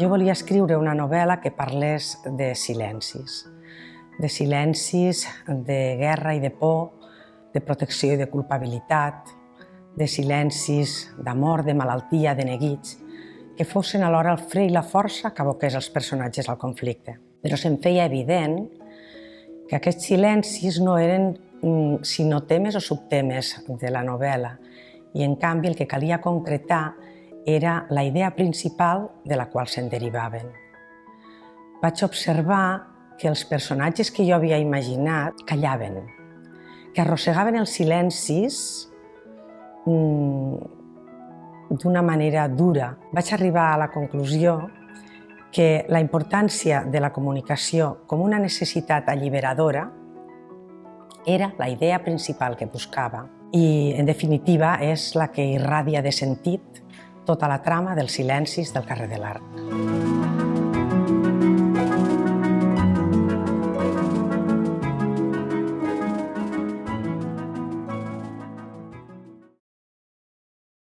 Jo volia escriure una novel·la que parlés de silencis de guerra i de por, de protecció i de culpabilitat, de silencis d'amor, de malaltia, de neguits, que fossin alhora el fre i la força que aboqués els personatges al conflicte. Però se'm feia evident que aquests silencis no eren sinó temes o subtemes de la novel·la, i en canvi el que calia concretar era la idea principal de la qual se'n derivaven. Vaig observar que els personatges que jo havia imaginat callaven, que arrossegaven els silencis d'una manera dura. Vaig arribar a la conclusió que la importància de la comunicació com una necessitat alliberadora era la idea principal que buscava i, en definitiva, és la que irradia de sentit tota la trama dels silencis del carrer de l'Arc.